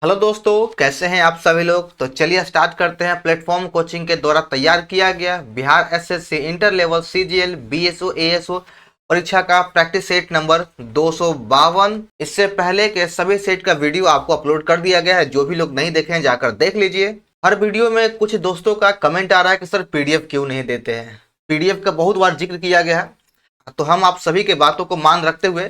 Hello दोस्तों, कैसे हैं आप सभी लोग। तो चलिए स्टार्ट करते हैं। प्लेटफॉर्म कोचिंग के द्वारा तैयार किया गया Bihar SSC inter level CGL BSO ASO परीक्षा का प्रैक्टिस सेट नंबर 252। इससे पहले के सभी सेट का वीडियो आपको अपलोड कर दिया गया है। जो भी लोग नहीं देखे हैं जाकर देख लीजिए। हर वीडियो में कुछ दोस्तों का कमेंट आ रहा है कि सर पीडीएफ क्यों नहीं देते हैं। पीडीएफ का बहुत बार जिक्र किया गया है, तो हम आप सभी के बातों को मान रखते हुए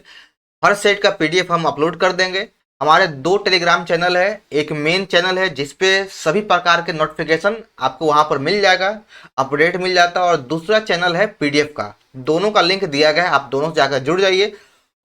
हर सेट का पीडीएफ हम अपलोड कर देंगे। हमारे दो टेलीग्राम चैनल है, एक मेन चैनल है जिसपे सभी प्रकार के नोटिफिकेशन आपको वहां पर मिल जाएगा, अपडेट मिल जाता है, और दूसरा चैनल है पीडीएफ का। दोनों का लिंक दिया गया है, आप दोनों से जाकर जुड़ जाइए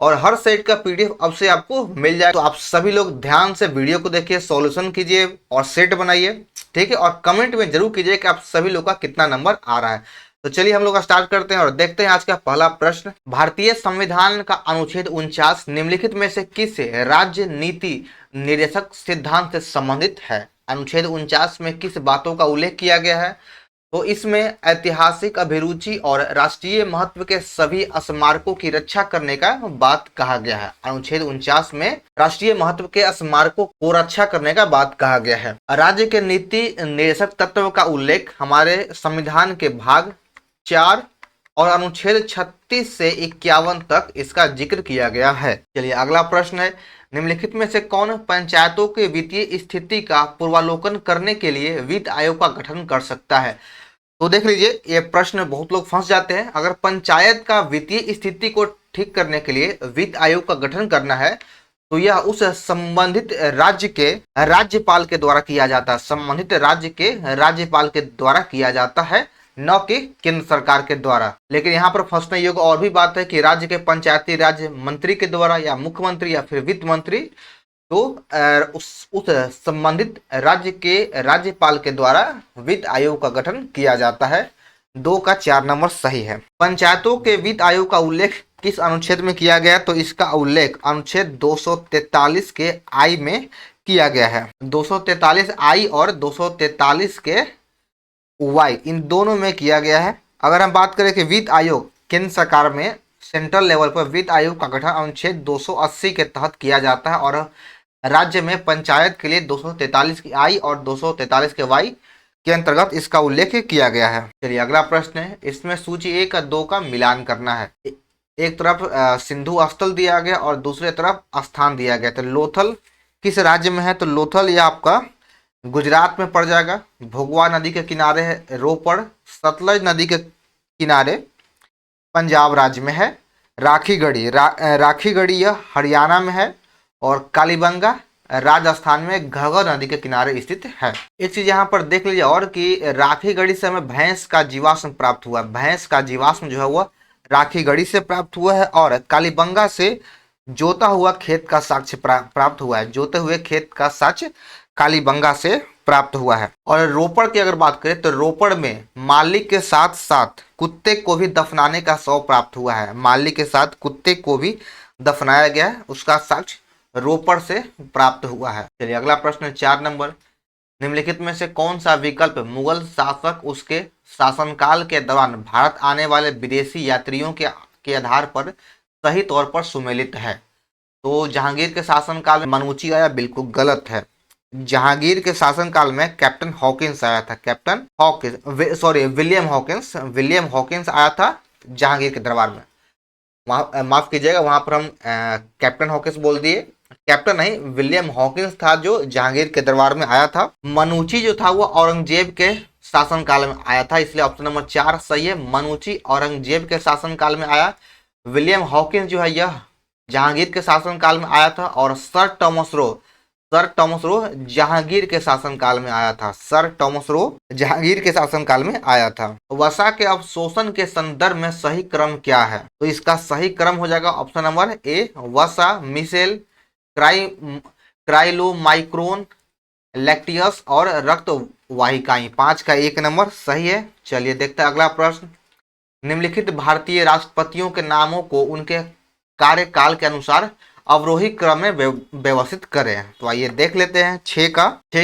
और हर सेट का पीडीएफ अब से आपको मिल जाएगा। तो आप सभी लोग ध्यान से वीडियो को देखिए, सॉल्यूशन कीजिए और सेट बनाइए, ठीक है। और कमेंट में जरूर कीजिए कि आप सभी लोग का कितना नंबर आ रहा है। तो चलिए हम लोग स्टार्ट करते हैं और देखते हैं आज का पहला प्रश्न। भारतीय संविधान का अनुच्छेद 49 निम्नलिखित में से किस राज्य नीति निर्देशक सिद्धांत से संबंधित है। अनुच्छेद 49 में किस बातों का उल्लेख किया गया है। तो इसमें ऐतिहासिक अभिरुचि और राष्ट्रीय महत्व के सभी स्मारकों की रक्षा करने का बात कहा गया है। अनुच्छेद 49 में राष्ट्रीय महत्व के स्मारकों को रक्षा करने का बात कहा गया है। राज्य के नीति निर्देशक तत्व का उल्लेख हमारे संविधान के भाग 4 और अनुच्छेद 36 से 51 तक इसका जिक्र किया गया है। चलिए अगला प्रश्न है, निम्नलिखित में से कौन पंचायतों के वित्तीय स्थिति का पूर्वावलोकन करने के लिए वित्त आयोग का गठन कर सकता है। तो देख लीजिए, ये प्रश्न बहुत लोग फंस जाते हैं। अगर पंचायत का वित्तीय स्थिति को ठीक करने के लिए वित्त आयोग का गठन करना है तो यह उस संबंधित राज्य के राज्यपाल के द्वारा किया जाता है। संबंधित राज्य के राज्यपाल के द्वारा किया जाता है, न कि केंद्र सरकार के द्वारा। लेकिन यहाँ पर फंसने योग्य और भी बात है कि राज्य के पंचायती राज मंत्री के द्वारा या मुख्यमंत्री या फिर वित्त मंत्री, तो उस संबंधित राज्य के राज्यपाल के द्वारा वित्त आयोग का गठन किया जाता है। 2 का 4 नंबर सही है। पंचायतों के वित्त आयोग का उल्लेख किस अनुच्छेद में किया गया। तो इसका उल्लेख अनुच्छेद 243 के आई में किया गया है। 243 आई और 243 के वाई, इन दोनों में किया गया है। अगर हम बात करें कि वित्त आयोग केंद्र सरकार में सेंट्रल लेवल पर वित्त आयोग का गठन अनुच्छेद 280 के तहत किया जाता है और राज्य में पंचायत के लिए 243 की आई और 243 के वाई के अंतर्गत इसका उल्लेख किया गया है। चलिए अगला प्रश्न है, इसमें सूची 1 और 2 का मिलान करना है। एक तरफ सिंधु स्थल दिया गया और दूसरे तरफ स्थान दिया गया। तो लोथल किस राज्य में है। तो लोथल यह आपका गुजरात में पड़ जाएगा। भोगवा नदी के किनारे है रोपड़। सतलज नदी के किनारे पंजाब राज्य में है। राखीगढ़ी राखीगढ़ी यह हरियाणा में है और कालीबंगा राजस्थान में घग्गर नदी के किनारे स्थित है। एक चीज यहाँ पर देख लीजिए और कि राखीगढ़ी से हमें भैंस का जीवाश्म प्राप्त हुआ। भैंस का जीवाश्म जो है वह राखीगढ़ी से प्राप्त हुआ है और कालीबंगा से जोता हुआ खेत का साक्ष्य प्राप्त हुआ है। जोते हुए खेत का साक्ष्य कालीबंगा से प्राप्त हुआ है। और रोपड़ की अगर बात करें तो रोपड़ में माली के साथ साथ कुत्ते को भी दफनाने का शव प्राप्त हुआ है। माली के साथ कुत्ते को भी दफनाया गया है, उसका साक्ष्य रोपड़ से प्राप्त हुआ है। चलिए अगला प्रश्न 4 नंबर, निम्नलिखित में से कौन सा विकल्प मुगल शासक उसके शासनकाल के दौरान भारत आने वाले विदेशी यात्रियों के आधार पर सही तौर पर सुमेलित है। तो जहांगीर के शासनकाल में मनूची आया, बिल्कुल गलत है। जहांगीर के शासनकाल में कैप्टन हॉकिंस आया था। कैप्टन हॉकिंस विलियम हॉकिंस आया था जहांगीर के दरबार में। माफ कीजिएगा, वहां पर हम कैप्टन हॉकिंस बोल दिए। कैप्टन नहीं, विलियम हॉकिंस था जो जहांगीर के दरबार में आया था। मनूची जो था वो औरंगजेब के शासनकाल में आया था, इसलिए ऑप्शन नंबर 4 सही है। मनूची औरंगजेब के शासनकाल में आया। विलियम हॉकिंस जो है यह जहांगीर के शासनकाल में आया था। और सर टॉमस रो जहांगीर के शासनकाल में आया था। सर टॉमस रो जहांगीर के शासनकाल में आया था। वसा के अवशोषण के संदर्भ में सही क्रम क्या है। तो इसका सही क्रम हो जाएगा ऑप्शन नंबर ए, वसा, मिसेल, क्राइलोमाइक्रोन, लैक्टियस और रक्त वाहिकाएं। 5 का 1 नंबर सही है। चलिए देखते हैं अगला प्रश्न, निम्नलिखित भारतीय राष्ट्रपतियों के नामों को उनके कार्यकाल के अनुसार अवरोही क्रम में व्यवस्थित करें। तो आइए देख लेते हैं। 6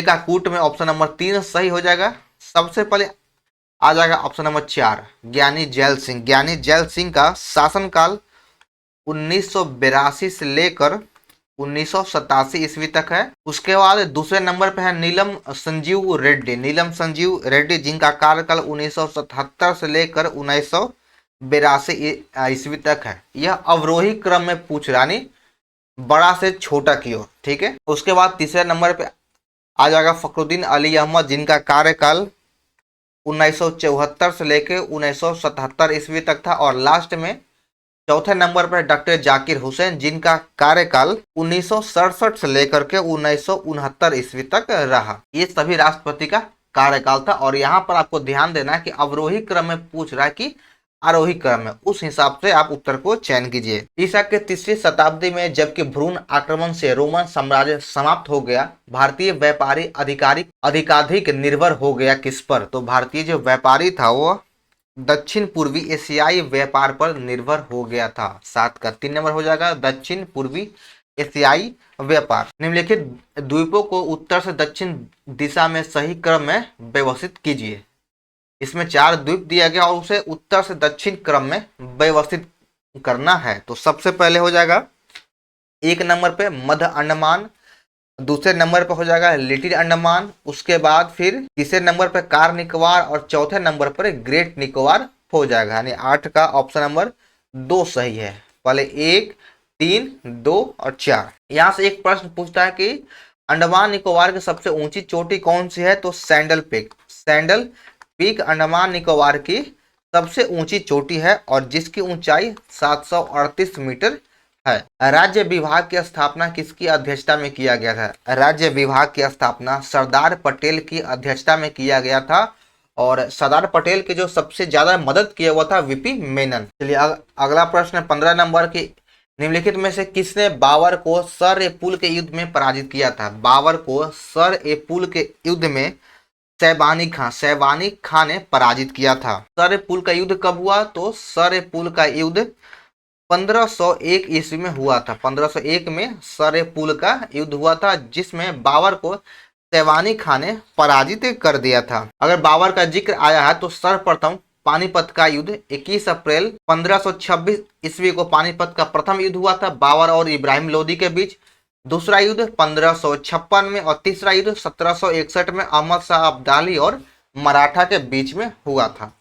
का कूट में ऑप्शन नंबर 3 सही हो जाएगा। सबसे पहले आ जाएगा ऑप्शन नंबर 4 ज्ञानी जैल सिंह। ज्ञानी जैल सिंह का शासनकाल 1982 से लेकर 1987 ईस्वी तक है। उसके बाद दूसरे नंबर पे है नीलम संजीव रेड्डी। नीलम संजीव रेड्डी जिनका कार्यकाल 1977 से लेकर 1982 ईस्वी तक है। यह अवरोही क्रम में पूछ रहा, यानी बड़ा से छोटा की ओर, ठीक है। उसके बाद तीसरे नंबर पे आ जाएगा फखरुद्दीन अली अहमद जिनका कार्यकाल 1974 से लेकर 1977 ईस्वी तक था। और लास्ट में चौथे नंबर पर डॉक्टर जाकिर हुसैन जिनका कार्यकाल 1967 से लेकर के 1969 ईस्वी तक रहा। ये सभी राष्ट्रपति का कार्यकाल था। और यहाँ पर आपको ध्यान देना है कि अवरोही क्रम में पूछ रहा है कि आरोही क्रम में, उस हिसाब से आप उत्तर को चयन कीजिए। ईसा के तीसरी शताब्दी में जबकि भ्रूण आक्रमण से रोमन साम्राज्य समाप्त हो गया, भारतीय व्यापारी अधिकाधिक निर्भर हो गया किस पर? तो भारतीय जो व्यापारी था वो दक्षिण पूर्वी एशियाई व्यापार पर निर्भर हो गया था। 7 का 3 नंबर हो जाएगा दक्षिण पूर्वी एशियाई व्यापार। निम्नलिखित द्वीपों को उत्तर से दक्षिण दिशा में सही क्रम में व्यवस्थित कीजिए। इसमें 4 द्वीप दिया गया और उसे उत्तर से दक्षिण क्रम में व्यवस्थित करना है। तो सबसे पहले हो जाएगा 1 नंबर पे मध्य अंडमान, दूसरे नंबर पर हो जाएगा लिटिल अंडमान, उसके बाद फिर तीसरे नंबर पर कार निकोबार और चौथे नंबर पर ग्रेट निकोबार हो जाएगा। यानी 8 का ऑप्शन नंबर 2 सही है। पहले 1, 3, 2 और 4। यहाँ से एक प्रश्न पूछता है कि अंडमान निकोबार की सबसे ऊंची चोटी कौन सी है? तो sandal peak. Sandal peak Andaman Nicobar की सबसे ऊंची चोटी है और जिसकी ऊंचाई 738 मीटर है। राज्य विभाग की स्थापना किसकी अध्यक्षता में किया गया था? राज्य विभाग की स्थापना सरदार पटेल की अध्यक्षता में किया गया था। और सरदार पटेल के जो सबसे ज्यादा मदद किया हुआ था वीपी मेनन। चलिए अगला प्रश्न 15 नंबर की, निम्नलिखित में से किसने बाबर को सर ए पुल के युद्ध में पराजित किया था? बाबर को सर ए पुल के युद्ध में सैबानी खां ने पराजित किया था। सर ए पुल का युद्ध कब हुआ? तो सर ए पुल का युद्ध 1501 ईस्वी में हुआ था। 1501 में सर ए पुल का युद्ध हुआ था जिसमें बाबर को सैबानी खां ने पराजित कर दिया था। अगर बाबर का जिक्र आया है तो सर्वप्रथम पानीपत का युद्ध 21 अप्रैल 1526 ईस्वी को पानीपत का प्रथम युद्ध हुआ था बाबर और इब्राहिम लोदी के बीच। दूसरा युद्ध 1556 में और तीसरा युद्ध 1761 में अहमद शाह अब्दाली और मराठा के बीच में हुआ था।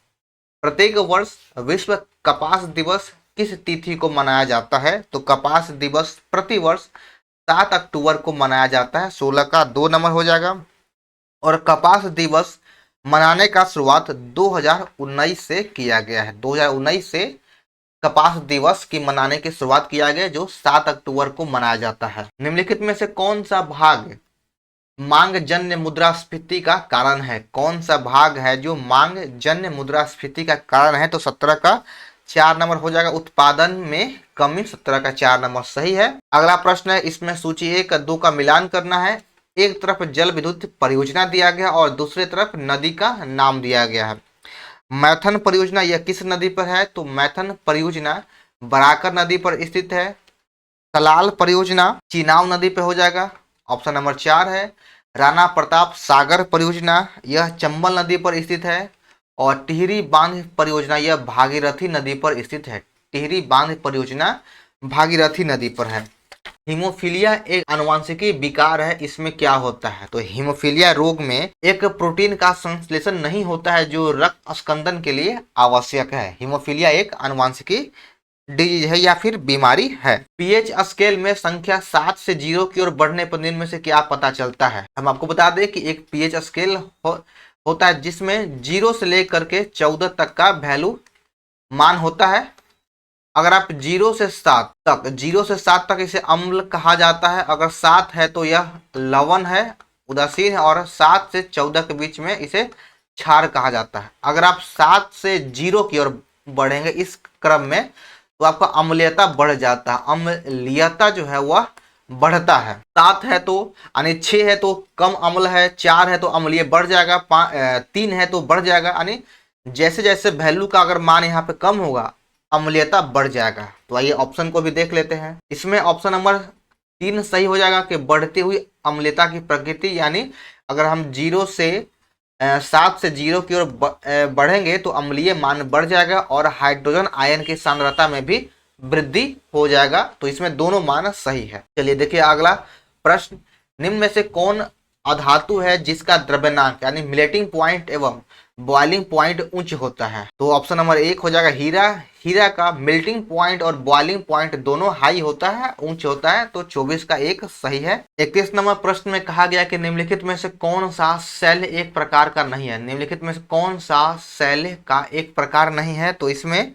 प्रत्येक वर्ष विश्व कपास दिवस किस तिथि को मनाया जाता है? तो कपास दिवस प्रतिवर्ष 7 अक्टूबर को मनाया जाता है। 16 का 2 नंबर हो जाएगा। और कपास दिवस मनाने का शुरुआत 2019 से किया गया है। 2019 से कपास दिवस की मनाने की शुरुआत किया गया जो 7 अक्टूबर को मनाया जाता है। निम्नलिखित में से कौन सा भाग मांग जन्य मुद्रास्फीति का कारण है? कौन सा भाग है जो मांग जन्य मुद्रास्फीति का कारण है? तो 17 का 4 नंबर हो जाएगा उत्पादन में कमी। 17 का 4 नंबर सही है। अगला प्रश्न है, इसमें सूची 1 2 का मिलान करना है। एक तरफ जल विद्युत परियोजना दिया गया और दूसरी तरफ नदी का नाम दिया गया है। मैथन परियोजना यह किस नदी पर है? तो मैथन परियोजना बराकर नदी पर स्थित है। सलाल परियोजना चिनाव नदी पर हो जाएगा, ऑप्शन नंबर 4 है। राणा प्रताप सागर परियोजना यह चंबल नदी पर स्थित है। और टिहरी बांध परियोजना यह भागीरथी नदी पर स्थित है। टिहरी बांध परियोजना भागीरथी नदी पर है। हीमोफीलिया एक आनुवंशिकी विकार है, इसमें क्या होता है? तो हीमोफीलिया रोग में एक प्रोटीन का संश्लेषण नहीं होता है जो रक्त स्कंदन के लिए आवश्यक है। हीमोफीलिया एक आनुवंशिकी डिजीज है या फिर बीमारी है। पीएच स्केल में संख्या 7 से 0 की ओर बढ़ने पर निम्न में से क्या पता चलता है? हम आपको बता दें कि एक पीएच स्केल होता है जिसमें 0 से लेकर के 14 तक का वैल्यू मान होता है। अगर आप 0 से 7 तक इसे अम्ल कहा जाता है। अगर 7 है तो यह लवण है, उदासीन है। और 7 से 14 के बीच में इसे क्षार कहा जाता है। अगर आप 7 से 0 की ओर बढ़ेंगे इस क्रम में तो आपका अम्लीयता बढ़ जाता है। अम्लीयता जो है वह बढ़ता है। 7 है तो यानी 6 है तो कम अम्ल है, 4 है तो अम्लीय बढ़ जाएगा, 3 है तो बढ़ जाएगा। यानी जैसे जैसे वैल्यू का अगर मान यहाँ पे कम होगा अम्लीयता बढ़ जाएगा। तो आइए ऑप्शन को भी देख लेते हैं। इसमें ऑप्शन नंबर 3 सही हो जाएगा कि बढ़ती हुई अम्लीयता की प्रकृति। यानी अगर हम 7 से 0 की ओर बढ़ेंगे तो अम्लीय मान बढ़ जाएगा और हाइड्रोजन आयन की सांद्रता में भी वृद्धि हो जाएगा। तो इसमें दोनों मान सही है। चलिए देखिए अगला प्रश्न, निम्न में से कौन अधातु है जिसका द्रव्यनांक यानी मेल्टिंग पॉइंट एवं बॉइलिंग पॉइंट उच्च होता है? तो ऑप्शन नंबर 1 हो जाएगा हीरा। हीरा का मेल्टिंग पॉइंट और बॉइलिंग पॉइंट दोनों हाई होता है, उच्च होता है। तो 24 का 1 सही है। 31 नंबर प्रश्न में कहा गया कि निम्नलिखित में से कौन सा शैल एक प्रकार का नहीं है? निम्नलिखित में से कौन सा शैल का एक प्रकार नहीं है? तो इसमें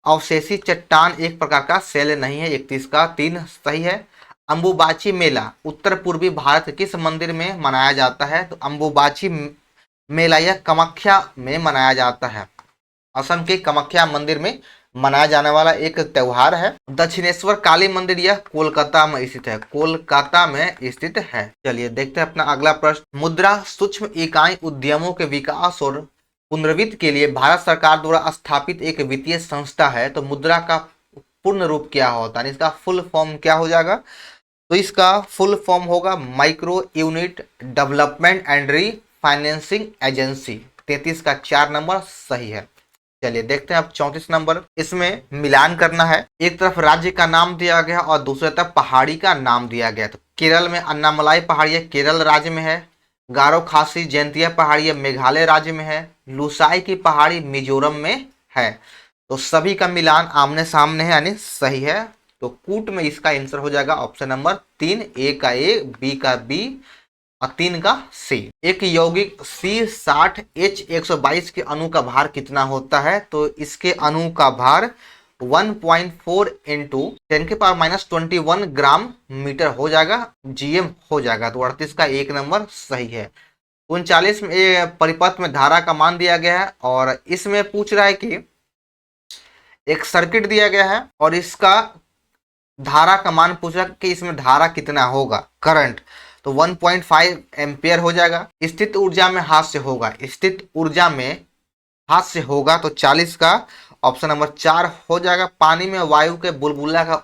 अवशेषी चट्टान एक प्रकार का शैल नहीं है। 31 का 3 सही है। अंबुबाची मेला उत्तर पूर्वी भारत किस मंदिर में मनाया जाता है? तो अंबुबाची मेला यह कामाख्या में मनाया जाता है। असम के कामाख्या मंदिर में मनाया जाने वाला एक त्योहार है। दक्षिणेश्वर काली मंदिर यह कोलकाता में स्थित है। कोलकाता में स्थित है। चलिए देखते हैं अपना अगला प्रश्न, मुद्रा सूक्ष्म इकाई उद्यमों के विकास और पुनर्वित्त के लिए भारत सरकार द्वारा स्थापित एक वित्तीय संस्था है। तो मुद्रा का पूर्ण रूप क्या होता है? इसका फुल फॉर्म क्या हो जाएगा? तो इसका फुल फॉर्म होगा micro unit development and re financing agency. 33 का 4 नंबर सही है। चलिए देखते हैं अब 34 नंबर, इसमें मिलान करना है। एक तरफ राज्य का नाम दिया गया और दूसरी तरफ पहाड़ी का नाम दिया गया। तो केरल में अन्नामलाई पहाड़ी है, केरल राज्य में है। गारो खासी जयंतिया पहाड़ी है, मेघालय राज्य में है। लुसाई की पहाड़ी मिजोरम में है। तो सभी का मिलान आमने सामने है यानी सही है। तो कूट में इसका आंसर हो जाएगा ऑप्शन नंबर 3, ए का ए, बी का बी और 3 का सी। एक यौगिक C60H122 के अणु का भार कितना होता है? तो इसके अणु का भार 1.4 इंटू 10⁻21 ग्राम मीटर हो जाएगा, GM हो जाएगा। तो 38 का 1 नंबर सही है। 39 में परिपथ में धारा का मान दिया गया है और इसमें पूछ रहा है कि एक सर्किट दिया गया है और इसका धारा का मान पूछ रहा है कि इसमें धारा कितना होगा, करंट। तो 1.5 एम्पियर हो जाएगा। स्थित ऊर्जा में हाथ से होगा, स्थित ऊर्जा में हाथ से होगा। तो 40 का ऑप्शन नंबर 4 हो जाएगा। पानी में वायु के बुलबुला का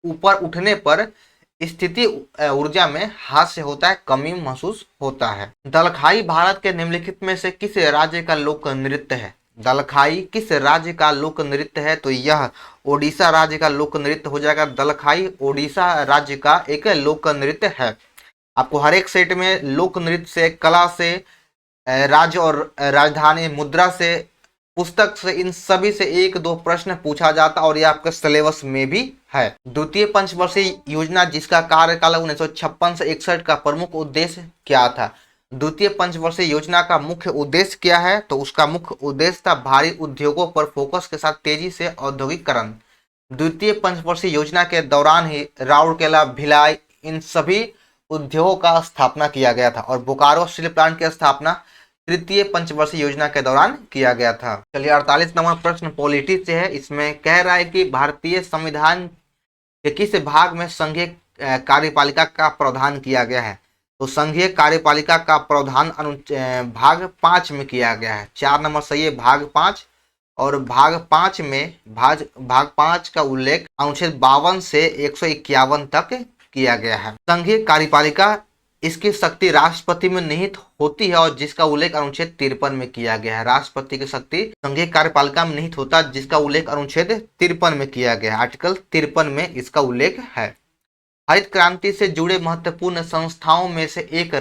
ऊपर उठने पर स्थिति ऊर्जा में हाथ से होता है, कमी महसूस होता है। दलखाई भारत के निम्नलिखित में से किस राज्य का लोक नृत्य है? दलखाई किस राज्य का लोक नृत्य है? तो यह ओडिशा राज्य का लोक नृत्य हो जाएगा। दलखाई ओडिशा राज्य का एक लोक नृत्य है। आपको हर एक सेट में लोक नृत्य से, कला से, राज्य और राजधानी, मुद्रा से, पुस्तक से, इन सभी से 1-2 प्रश्न पूछा जाता और ये आपके सिलेबस में भी है। द्वितीय पंचवर्षीय योजना जिसका कार्यकाल 1956 से 61 का प्रमुख उद्देश्य क्या था? द्वितीय पंचवर्षीय योजना का मुख्य उद्देश्य क्या है? तो उसका मुख्य उद्देश्य था भारी उद्योगों पर फोकस के साथ तेजी से औद्योगिकरण। द्वितीय पंचवर्षीय योजना के दौरान ही राउरकेला, भिलाई, इन सभी उद्योगों का स्थापना किया गया था और बोकारो स्टील प्लांट की स्थापना तृतीय पंचवर्षीय योजना के दौरान किया गया था। चलिए 48 नंबर प्रश्न पॉलिटी से है। इसमें कह रहा है कि भारतीय संविधान के किस भाग में संघीय कार्यपालिका का प्रावधान किया गया है? तो संघीय कार्यपालिका का प्रावधान भाग 5 में किया गया है। 4 नंबर सही है, भाग 5। और भाग 5 में भाग 5 का उल्लेख अनुच्छेद 52 से 151 तक किया गया है। संघीय कार्यपालिका इसकी शक्ति राष्ट्रपति में निहित होती है और जिसका उल्लेख अनुच्छेद 53 में किया गया है। राष्ट्रपति की शक्ति संघीय कार्यपालिका में निहित होता है जिसका उल्लेख अनुच्छेद 53 में किया गया है। आर्टिकल 53 में इसका उल्लेख है। हरित क्रांति से जुड़े महत्वपूर्ण संस्थाओं में से एक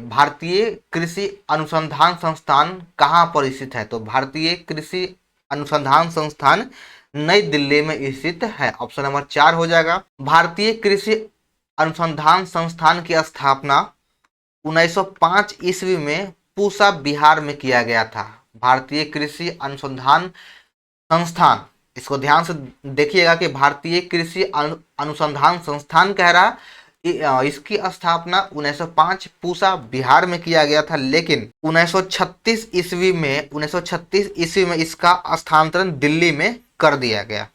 भारतीय कृषि अनुसंधान संस्थान कहाँ पर स्थित है? तो भारतीय कृषि अनुसंधान संस्थान नई दिल्ली में स्थित है। ऑप्शन नंबर 4 हो जाएगा। भारतीय कृषि अनुसंधान संस्थान की स्थापना 1905 ईस्वी में पूसा, बिहार में किया गया था। भारतीय कृषि अनुसंधान संस्थान, इसको ध्यान से देखिएगा कि भारतीय कृषि अनुसंधान संस्थान कह रहा, इसकी स्थापना 1905 पूसा, बिहार में किया गया था। लेकिन 1936 ईस्वी में इसका स्थानांतरण दिल्ली में कर दिया गया।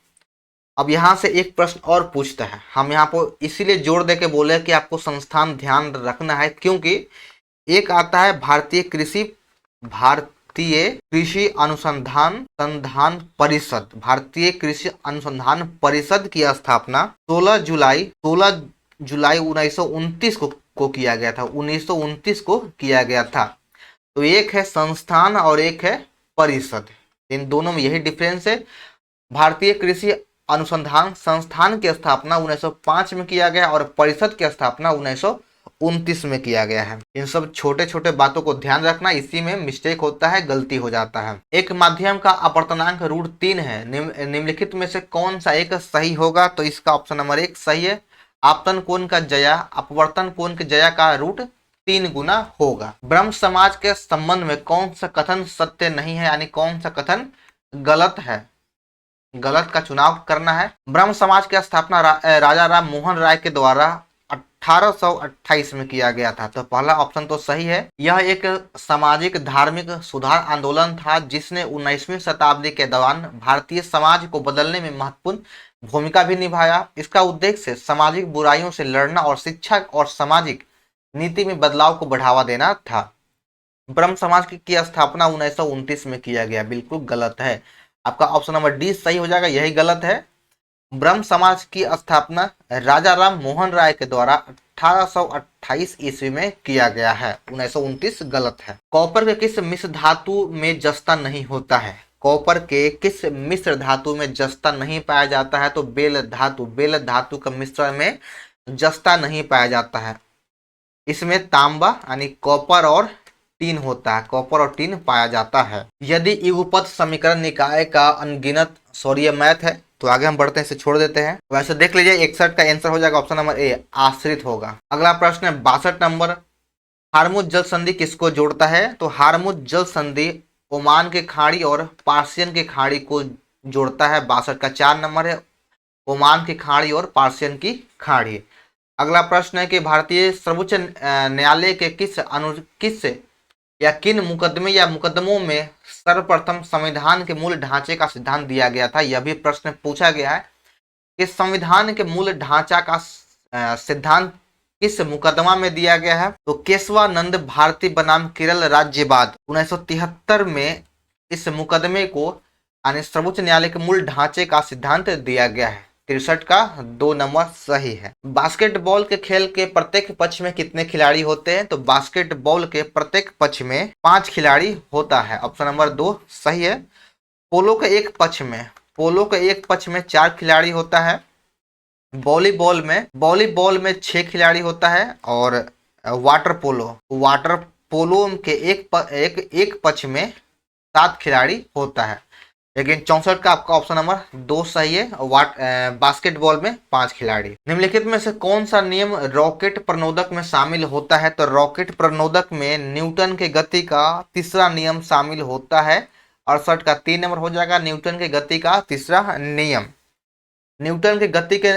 अब यहाँ से एक प्रश्न और पूछता है, हम यहाँ पर इसीलिए जोर दे के बोले कि आपको संस्थान ध्यान रखना है, क्योंकि एक आता है भारतीय कृषि अनुसंधान परिषद। भारतीय कृषि अनुसंधान परिषद की स्थापना 16 जुलाई 1929 को किया गया था। 1929 को किया गया था। तो एक है संस्थान और एक है परिषद, इन दोनों में यही डिफरेंस है। भारतीय कृषि अनुसंधान संस्थान की स्थापना 1905 में किया गया और परिषद की स्थापना 1929 में किया गया है। इन सब छोटे छोटे बातों को ध्यान रखना, इसी में मिस्टेक होता है, गलती हो जाता है। एक माध्यम का अपवर्तनांक √3 है, निम्नलिखित में से कौन सा एक सही होगा? तो इसका ऑप्शन नंबर 1 सही है। आपतन कोण का जया अपवर्तन कोण के जया का √3 गुना होगा। ब्रह्म समाज के संबंध में कौन सा कथन सत्य नहीं है, यानी कौन सा कथन गलत है? गलत का चुनाव करना है। ब्रह्म समाज की स्थापना राजा राम मोहन राय के द्वारा 1828 में किया गया था, तो पहला ऑप्शन तो सही है। यह एक सामाजिक धार्मिक सुधार आंदोलन था जिसने 19वीं शताब्दी के दौरान भारतीय समाज को बदलने में महत्वपूर्ण भूमिका भी निभाया। इसका उद्देश्य सामाजिक बुराइयों से लड़ना और शिक्षा और सामाजिक नीति में बदलाव को बढ़ावा देना था। ब्रह्म समाज की स्थापना 1929 में किया गया, बिल्कुल गलत है। आपका ऑप्शन नंबर डी सही हो जाएगा, यही गलत है। ब्रह्म समाज की स्थापना राजा राम मोहन राय के द्वारा 1828 ईस्वी में किया गया है, 1929 गलत है। कॉपर के किस मिश्र धातु में जस्ता नहीं होता है? कॉपर के किस मिश्र धातु में जस्ता नहीं पाया जाता है? तो बेल धातु का मिश्रण में जस्ता नहीं पाया जाता है। इसमें तांबा यानी कॉपर और टीन होता है, कॉपर और टीन पाया जाता है। यदि युगपथ समीकरण निकाय का अनगिनत, सॉरी ये मैथ है तो आगे हम बढ़ते हैं, इसे छोड़ देते हैं। वैसे देख लीजिए 61 का आंसर हो जाएगा ऑप्शन नंबर ए, आश्रित होगा। अगला प्रश्न है 62 नंबर, हार्मुज जल संधि किसको जोड़ता है? तो हार्मुज जल संधि ओमान के खाड़ी और पार्सियन के खाड़ी को जोड़ता है। 62 का 4 नंबर है, ओमान की खाड़ी और पार्सियन की खाड़ी। अगला प्रश्न है कि भारतीय सर्वोच्च न्यायालय के किस या किन मुकदमे या मुकदमों में सर्वप्रथम संविधान के मूल ढांचे का सिद्धांत दिया गया था? यह भी प्रश्न पूछा गया है कि संविधान के मूल ढांचा का सिद्धांत किस मुकदमा में दिया गया है? तो केशवानंद भारती बनाम केरल राज्यवाद 1973 में इस मुकदमे को यानी सर्वोच्च न्यायालय के मूल ढांचे का सिद्धांत दिया गया है। 63 का 2 नंबर सही है। बास्केटबॉल के खेल के प्रत्येक पक्ष में कितने खिलाड़ी होते हैं? तो बास्केटबॉल के प्रत्येक पक्ष में 5 खिलाड़ी होता है, ऑप्शन नंबर 2 सही है। पोलो के एक पक्ष में 4 खिलाड़ी होता है। वॉलीबॉल में 6 खिलाड़ी होता है। और वाटर पोलो के एक पक्ष में 7 खिलाड़ी होता है। लेकिन 64 का आपका ऑप्शन नंबर 2 सही है। बास्केटबॉल में 5 खिलाड़ी। निम्नलिखित में से कौन सा नियम रॉकेट प्रणोदक में शामिल होता है? तो रॉकेट प्रणोदक में न्यूटन के गति का तीसरा नियम शामिल होता है। 68 का 3 नंबर हो जाएगा, न्यूटन के गति का तीसरा नियम। न्यूटन के गति के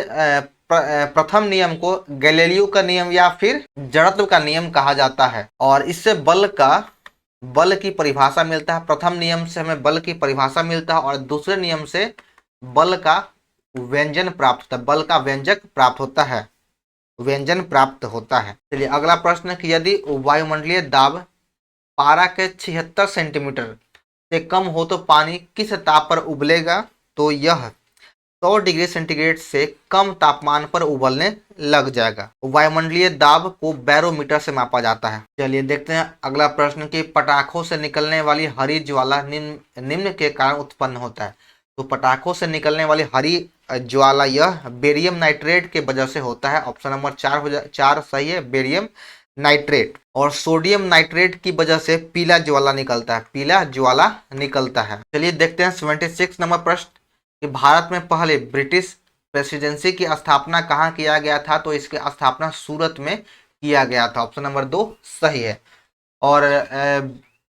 प्रथम नियम को गैलीलियो का नियम या फिर जड़त्व का नियम कहा जाता है। और इससे बल की परिभाषा मिलता है। प्रथम नियम से हमें बल की परिभाषा मिलता है और दूसरे नियम से बल का व्यंजन प्राप्त होता है, बल का व्यंजक प्राप्त होता है, व्यंजन प्राप्त होता है। चलिए अगला प्रश्न है कि यदि वायुमंडलीय दाब पारा के 76 सेंटीमीटर से कम हो तो पानी किस ताप पर उबलेगा? तो यह 100 डिग्री सेंटीग्रेड से कम तापमान पर उबलने लग जाएगा। वायुमंडलीय दाब को बैरोमीटर से मापा जाता है। चलिए देखते हैं अगला प्रश्न कि पटाखों से निकलने वाली हरी ज्वाला निम्न के कारण उत्पन्न होता है। तो पटाखों से निकलने वाली हरी ज्वाला यह बेरियम नाइट्रेट के वजह से होता है। ऑप्शन नंबर 4 सही है, बेरियम नाइट्रेट। और सोडियम नाइट्रेट की वजह से पीला ज्वाला निकलता है। चलिए देखते हैं 76 नंबर प्रश्न कि भारत में पहले ब्रिटिश प्रेसिडेंसी की स्थापना कहाँ किया गया था? तो इसकी स्थापना सूरत में किया गया था, ऑप्शन नंबर 2 सही है। और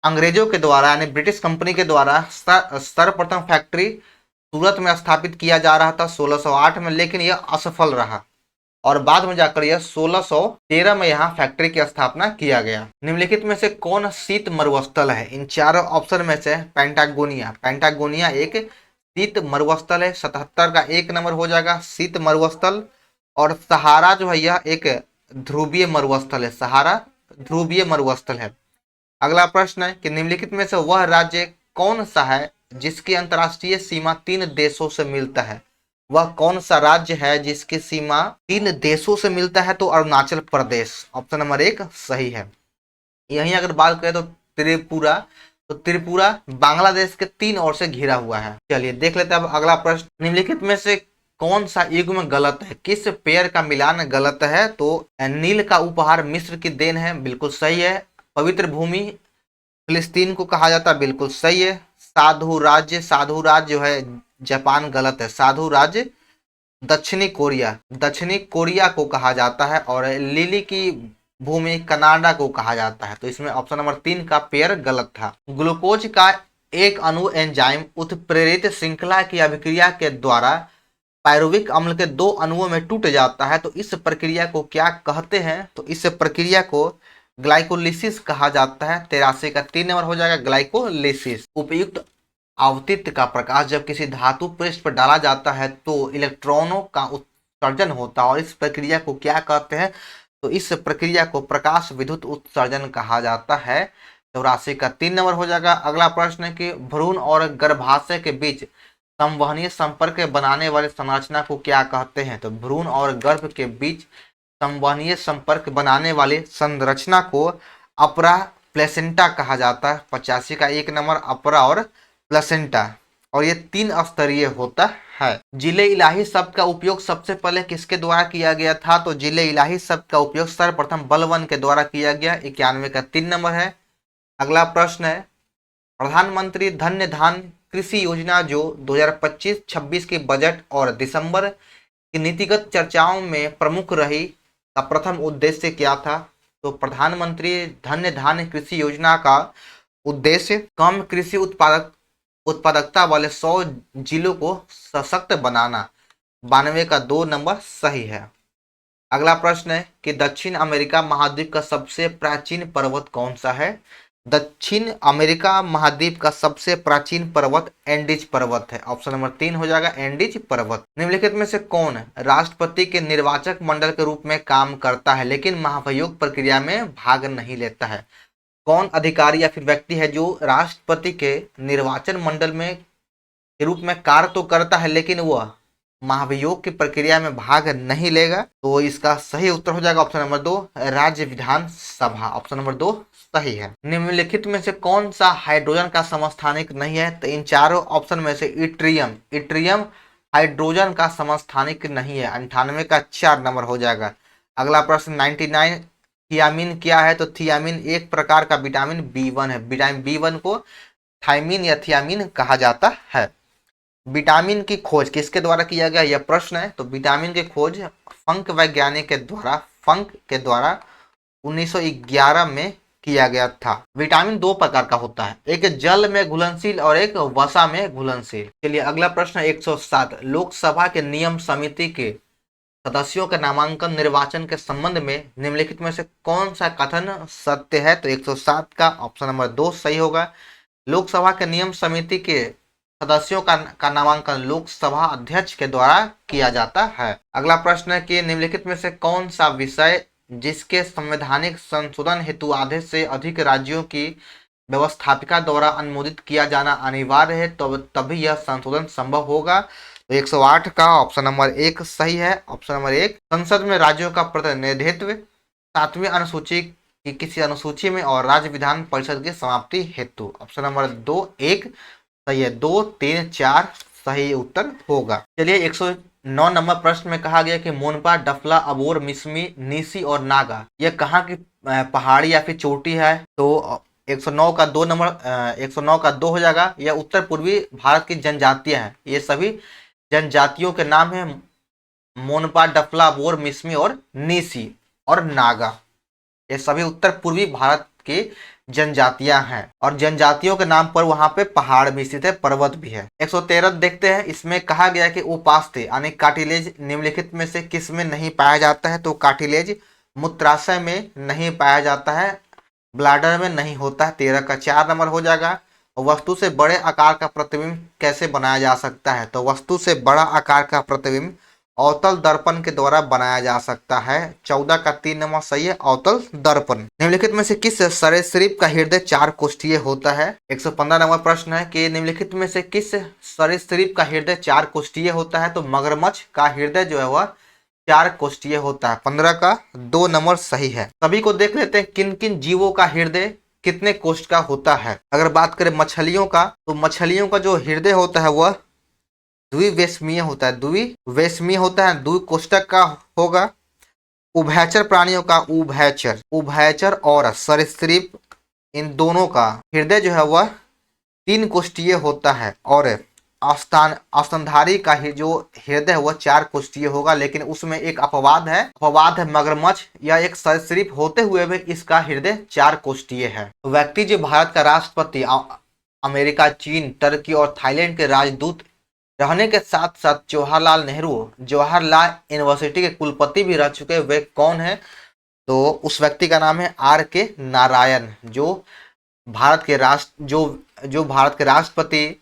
अंग्रेजों के द्वारा यानी ब्रिटिश कंपनी के द्वारा सर्वप्रथम फैक्ट्री सूरत में स्थापित किया जा रहा था 1608 में, लेकिन यह असफल रहा और बाद में जाकर यह 1613 में यहाँ फैक्ट्री की स्थापना किया गया। निम्नलिखित में से कौन शीत मरुस्थल है? इन चारों ऑप्शन में से पैंटागोनिया एक शीत मरुस्थल है, 77 का 1 नंबर हो जाएगा शीत मरुस्थल। और सहारा जो है यह एक ध्रुवीय मरुस्थल है, सहारा ध्रुवीय मरुस्थल है। अगला प्रश्न है कि निम्नलिखित में से वह राज्य कौन सा है जिसकी अंतर्राष्ट्रीय सीमा 3 देशों से मिलता है? वह कौन सा राज्य है जिसकी सीमा 3 देशों से मिलता है? तो अरुणाचल प्रदेश, ऑप्शन नंबर 1 सही है। यहीं अगर बात करें तो त्रिपुरा तो त्रिपुरा बांग्लादेश के 3 ओर से घिरा हुआ है। चलिए देख लेते हैं अब अगला प्रश्न, निम्नलिखित में से कौन सा युग्म गलत है, किस पेयर का मिलान गलत है। तो नील का उपहार मिस्र की देन है, बिल्कुल सही है। पवित्र भूमि फिलिस्तीन को कहा जाता है, बिल्कुल सही है। साधु राज्य जो है जापान, गलत है। साधु राज्य दक्षिणी कोरिया को कहा जाता है, और लिली की भूमि कनाडा को कहा जाता है। तो इसमें ऑप्शन नंबर 3 का पेयर गलत था। ग्लूकोज का एक अणु एंजाइम उत्प्रेरित श्रृंखला की अभिक्रिया के द्वारा पायरुविक अम्ल के 2 अणुओं में टूट जाता है, तो इस प्रक्रिया को क्या कहते हैं। तो इस प्रक्रिया को ग्लाइकोलिसिस कहा जाता है। 83 का 3 नंबर हो जाएगा ग्लाइकोलिसिस। उपयुक्त आवतित का प्रकाश जब किसी धातु पृष्ठ पर डाला जाता है तो इलेक्ट्रॉनों का उत्सर्जन होता है, और इस प्रक्रिया को क्या कहते हैं। तो इस प्रक्रिया को प्रकाश विद्युत उत्सर्जन कहा जाता है। 84 का 3 नंबर हो जाएगा। अगला प्रश्न है कि भ्रूण और गर्भाशय के बीच संवहनीय संपर्क बनाने वाली संरचना को क्या कहते हैं। तो भ्रूण और गर्भ के बीच संवहनीय संपर्क बनाने वाली संरचना को अपरा प्लेसेंटा कहा जाता है। 85 का 1 नंबर अपरा और प्लेसेंटा, और ये 3 स्तरीय होता है। जिले इलाही शब्द का उपयोग सबसे पहले किसके द्वारा किया गया था। तो जिले इलाही शब्द का उपयोग सर्वप्रथम बलवन के द्वारा किया गया। 91 का 3 नंबर है। अगला प्रश्न है, प्रधानमंत्री धन्य धान कृषि योजना जो 2025-26 की बजट और दिसंबर की नीतिगत चर्चाओं में प्रमुख रही का प्रथम उद्देश्य क्या था। तो प्रधानमंत्री धन्य धान कृषि योजना का उद्देश्य कम कृषि उत्पादकता वाले 100 जिलों को सशक्त बनाना। 92 का 2 नंबर सही है। अगला प्रश्न है कि दक्षिण अमेरिका महाद्वीप का सबसे प्राचीन पर्वत कौन सा है। दक्षिण अमेरिका महाद्वीप का सबसे प्राचीन पर्वत एंडीज पर्वत है। ऑप्शन नंबर 3 हो जाएगा एंडीज पर्वत। निम्नलिखित में से कौन राष्ट्रपति के निर्वाचक मंडल के रूप में काम करता है लेकिन महाभियोग प्रक्रिया में भाग नहीं लेता है। कौन अधिकारी या फिर व्यक्ति है जो राष्ट्रपति के निर्वाचन मंडल में के रूप में कार्य तो करता है लेकिन वह महाभियोग की प्रक्रिया में भाग नहीं लेगा। तो इसका सही उत्तर हो जाएगा ऑप्शन नंबर 2 राज्य विधानसभा। ऑप्शन नंबर 2 सही है। निम्नलिखित में से कौन सा हाइड्रोजन का समस्थानिक नहीं है। तो इन चारों ऑप्शन में से इट्रियम हाइड्रोजन का समस्थानिक नहीं है। 98 का 4 नंबर हो जाएगा। अगला प्रश्न 99, थियामिन क्या है। तो थियामिन एक प्रकार का विटामिन B1 है। विटामिन B1 को थायमिन या थियामिन कहा जाता है। विटामिन की खोज किसके द्वारा किया गया, यह प्रश्न है। तो विटामिन की खोज फंक वैज्ञानिक के द्वारा 1911 में किया गया था। विटामिन 2 प्रकार का होता है, एक जल में घुलनशील और एक वसा में घुलनशील। चलिए अगला प्रश्न 107, लोकसभा के नियम समिति के सदस्यों के नामांकन निर्वाचन के संबंध में निम्नलिखित में से कौन सा कथन सत्य है। तो 107 का ऑप्शन नंबर 2 सही होगा। लोकसभा के नियम समिति के सदस्यों का नामांकन लोकसभा अध्यक्ष के द्वारा किया जाता है। अगला प्रश्न है कि निम्नलिखित में से कौन सा विषय जिसके संवैधानिक संशोधन हेतु आधे से अधिक राज्यों की व्यवस्थापिका द्वारा अनुमोदित किया जाना अनिवार्य है, तो तभी यह संशोधन संभव होगा। तो 108 का ऑप्शन नंबर 1 सही है। ऑप्शन नंबर 1, संसद में राज्यों का प्रतिनिधित्व 7वीं अनुसूची की किसी अनुसूची में और राज्य विधान परिषद की समाप्ति हेतु। ऑप्शन नंबर 2 1 सही है। 2 3 4 सही उत्तर होगा। चलिए 109 नंबर प्रश्न में कहा गया कि मोनपा, डफला, अबोर, मिसमी, नीसी और नागा यह कहाँ की पहाड़ी या फिर चोटी है। तो 109 का 2 नंबर 109 का 2 हो जाएगा। यह उत्तर पूर्वी भारत की जनजातियां हैं। ये सभी जनजातियों के नाम है मोनपा, डफला, अबोर, मिसमी और नीसी और नागा। ये सभी उत्तर पूर्वी भारत के जनजातियां हैं और जनजातियों के नाम पर वहां पे पहाड़ भी स्थित है, पर्वत भी है। 113 देखते हैं। इसमें कहा गया कि उपास्थ्य यानी कार्टिलेज निम्नलिखित में से किस में नहीं पाया जाता है। तो कार्टिलेज मूत्राशय में नहीं पाया जाता है, ब्लैडर में नहीं होता है। 13 का 4 नंबर हो जाएगा। वस्तु से बड़े आकार का प्रतिबिंब कैसे बनाया जा सकता है। तो वस्तु से बड़ा आकार का प्रतिबिंब अवतल दर्पण के द्वारा बनाया जा सकता है। 14 का 3 नंबर सही है, अवतल दर्पण। निम्नलिखित में से किस सरीसृप का हृदय 4 कोष्ठीय होता है। 115 नंबर प्रश्न है कि निम्नलिखित में से किस सरीसृप का हृदय 4 कोष्ठीय होता है। तो मगरमच्छ का हृदय जो है वह 4 कोष्ठीय होता है। 15 का 2 नंबर सही है। सभी को देख लेते हैं किन किन जीवों का हृदय कितने कोष्ठ का होता है? अगर बात करें मछलियों का, तो मछलियों का जो हृदय होता है वह द्विवेशमीय होता है, द्विवेशमीय होता है, द्विकोष्ठक का होगा। उभयचर प्राणियों का उभयचर और सरीसृप, इन दोनों का हृदय जो है वह तीन कोष्ठीय होता है, और स्तनधारी का ही जो हृदय है वह चार कोष्ठीय होगा। लेकिन उसमें एक अपवाद है मगरमच्छ, या एक सरीसृप होते हुए भी इसका हृदय चार कोष्ठीय है। व्यक्ति जो भारत का राष्ट्रपति, अमेरिका, चीन, टर्की और थाईलैंड के राजदूत रहने के साथ साथ जवाहरलाल नेहरू जवाहरलाल यूनिवर्सिटी के कुलपति भी रह चुके, वे कौन है? तो उस व्यक्ति का नाम है आर के नारायण, जो भारत के राष्ट्रपति,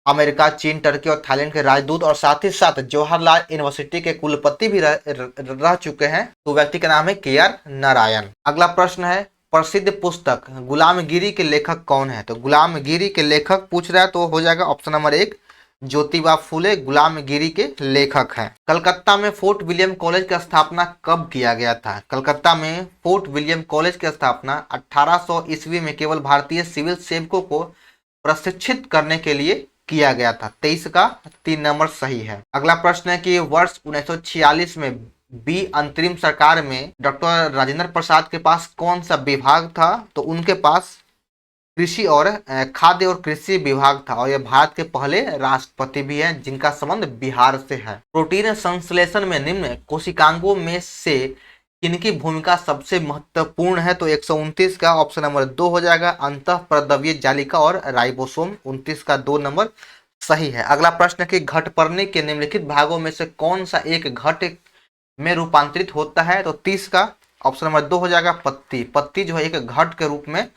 अमेरिका, चीन, टर्की और थाईलैंड के राजदूत और साथ ही साथ जवाहरलाल यूनिवर्सिटी के कुलपति भी रह चुके हैं। तो व्यक्ति का नाम है के आर नारायण। अगला प्रश्न है, प्रसिद्ध पुस्तक गुलामगिरी के लेखक कौन है? तो गुलामगिरी के लेखक पूछ रहा है तो हो जाएगा ऑप्शन नंबर 1 ज्योतिबा फुले गुलामगिरी के लेखक हैं। कलकत्ता में फोर्ट विलियम कॉलेज की स्थापना कब किया गया था? कलकत्ता में फोर्ट विलियम कॉलेज की स्थापना 1800 ईस्वी में केवल भारतीय सिविल सेवकों को प्रशिक्षित करने के लिए किया गया था। 23 का 3 नंबर सही है। अगला प्रश्न है कि वर्ष 1946 में बी अंतरिम सरकार में डॉक्टर राजेंद्र प्रसाद के पास कौन सा विभाग था? तो उनके पास कृषि और खाद्य और कृषि विभाग था, और यह भारत के पहले राष्ट्रपति भी हैं जिनका संबंध बिहार से है। प्रोटीन संश्लेषण में निम्न कोशिकांगों में से किनकी भूमिका सबसे महत्वपूर्ण है? तो 129 का ऑप्शन नंबर 2 हो जाएगा, अंतःप्रद्रव्य जालिका और राइबोसोम। 29 का 2 नंबर सही है। अगला प्रश्न है कि घटपर्णी के निम्नलिखित भागों में से कौन सा एक घट में रूपांतरित होता है? तो 30 का ऑप्शन नंबर 2 हो जाएगा, पत्ती। पत्ती जो है एक घट के रूप में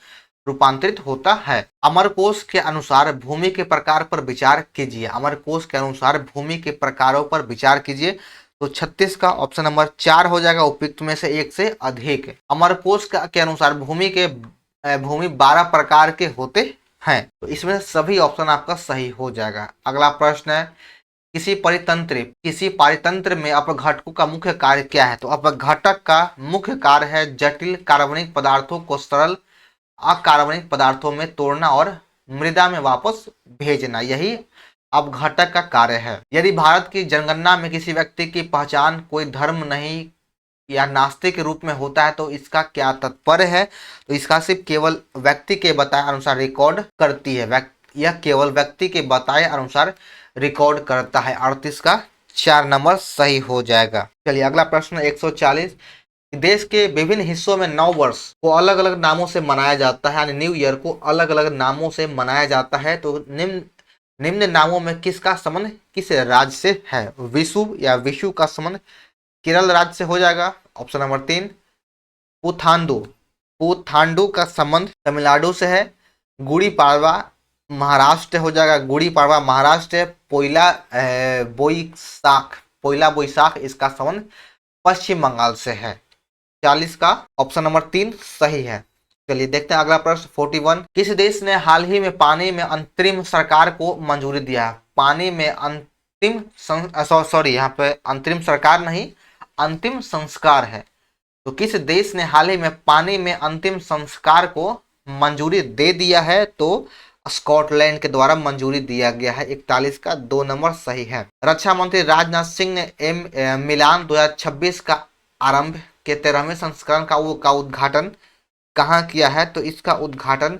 रूपांतरित होता है। अमरकोश के अनुसार भूमि के प्रकार पर विचार कीजिए। अमरकोश के अनुसार भूमि के प्रकारों पर विचार कीजिए। तो 36 का ऑप्शन नंबर 4 हो जाएगा, उपयुक्त में से एक से अधिक। अमरकोश के अनुसार भूमि 12 प्रकार के होते हैं, तो इसमें सभी ऑप्शन आपका सही हो जाएगा। अगला प्रश्न है, किसी पारितंत्र में अपघटकों का मुख्य कार्य क्या है? तो अपघटक का मुख्य कार्य है जटिल कार्बनिक पदार्थों को सरल अकार्बनिक पदार्थों में तोड़ना और मृदा में वापस भेजना, यही अपघटक का कार्य है। यदि भारत की जनगणना में किसी व्यक्ति की पहचान कोई धर्म नहीं या नास्तिक के रूप में होता है तो इसका क्या तात्पर्य है? तो इसका सिर्फ केवल व्यक्ति के बताए अनुसार रिकॉर्ड करती है, यह केवल व्यक्ति के बताए अनुसार रिकॉर्ड करता है। 38 का 4 नंबर सही हो जाएगा। चलिए अगला प्रश्न 140, देश के विभिन्न हिस्सों में नव वर्ष को अलग अलग नामों से मनाया जाता है, यानी न्यू ईयर को अलग अलग नामों से मनाया जाता है। तो निम्न नामों में किसका संबंध किस राज्य से है? विशु का संबंध केरल राज्य से हो जाएगा, ऑप्शन नंबर 3। पुथांडु का संबंध तमिलनाडु से है। गुड़ी पाड़वा महाराष्ट्र हो जाएगा, गुड़ी पाड़वा महाराष्ट्र। पोइला बोईसाख इसका संबंध पश्चिम बंगाल से है। 40 का ऑप्शन नंबर 3 सही है। चलिए देखते हैं अगला प्रश्न 41, किस देश ने हाल ही में पानी में अंतरिम सरकार को मंजूरी दिया? पानी में यहाँ पे अंतरिम सरकार नहीं, अंतिम संस्कार है। तो किस देश ने हाल ही में पानी में अंतिम संस्कार को मंजूरी दे दिया है? तो स्कॉटलैंड के द्वारा मंजूरी दिया गया है। 41 का 2 नंबर सही है। रक्षा मंत्री राजनाथ सिंह ने मिलान 2026 का आरंभ के 13वें संस्करण का उद्घाटन कहाँ किया है? तो इसका उद्घाटन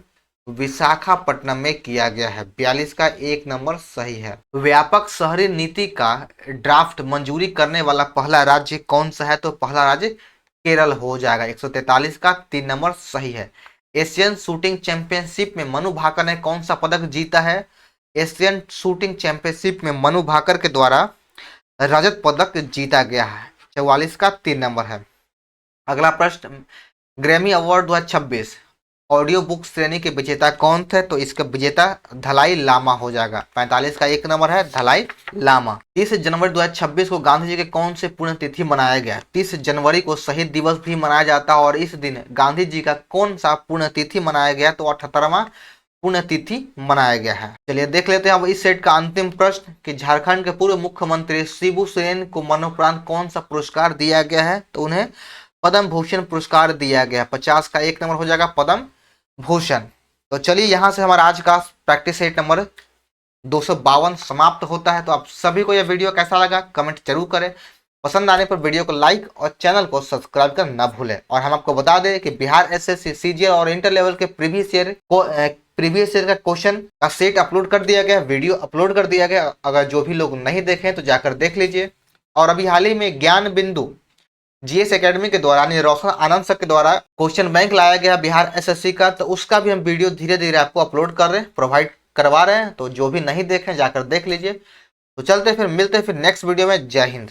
विशाखापट्टनम में किया गया है। 42 का 1 नंबर सही है। व्यापक शहरी नीति का ड्राफ्ट मंजूरी करने वाला पहला राज्य कौन सा है? तो पहला राज्य केरल हो जाएगा। 143 का 3 नंबर सही है। एशियन शूटिंग चैंपियनशिप में मनु भाकर ने कौन सा पदक जीता है? एशियन शूटिंग चैंपियनशिप में मनु भाकर के द्वारा रजत पदक जीता गया है। 44 का 3 नंबर है। अगला प्रश्न, ग्रैमी अवार्ड 2026 ऑडियो बुक श्रेणी के विजेता कौन थे? तो इसका विजेता दलाई लामा हो जाएगा। 45 का 1 नंबर है, दलाई लामा। 30 जनवरी 2026 को गांधी जी के कौन से पुण्यतिथि मनाया गया? 30 जनवरी को शहीद दिवस भी मनाया जाता है, और इस दिन गांधी जी का कौन सा पुण्यतिथि मनाया गया? तो 78वां पुण्यतिथि मनाया गया है। चलिए देख लेते हैं अब इस सेट का अंतिम प्रश्न कि झारखंड के पूर्व मुख्यमंत्री शिबू सोरेन को मरणोपरांत कौन सा पुरस्कार दिया गया है? तो उन्हें पद्म भूषण पुरस्कार दिया गया। 50 का 1 नंबर हो जाएगा, पद्म भूषण। तो चलिए यहाँ से हमारा आज का प्रैक्टिस सेट नंबर 252 समाप्त होता है। तो आप सभी को यह वीडियो कैसा लगा कमेंट जरूर करें। पसंद आने पर वीडियो को लाइक और चैनल को सब्सक्राइब कर ना भूलें। और हम आपको बता दें कि बिहार एसएससी सीजीएल और इंटर लेवल के प्रीवियस ईयर का क्वेश्चन का सेट अपलोड कर दिया गया, वीडियो अपलोड कर दिया गया। अगर जो भी लोग नहीं देखें तो जाकर देख लीजिए। और अभी हाल ही में ज्ञान बिंदु जीएस एकेडमी के द्वारा यानी रोशन आनंद सर के द्वारा क्वेश्चन बैंक लाया गया बिहार एसएससी का, तो उसका भी हम वीडियो धीरे धीरे आपको अपलोड कर रहे हैं, प्रोवाइड करवा रहे हैं। तो जो भी नहीं देखें जाकर देख लीजिए। तो चलते फिर मिलते फिर नेक्स्ट वीडियो में। जय हिंद।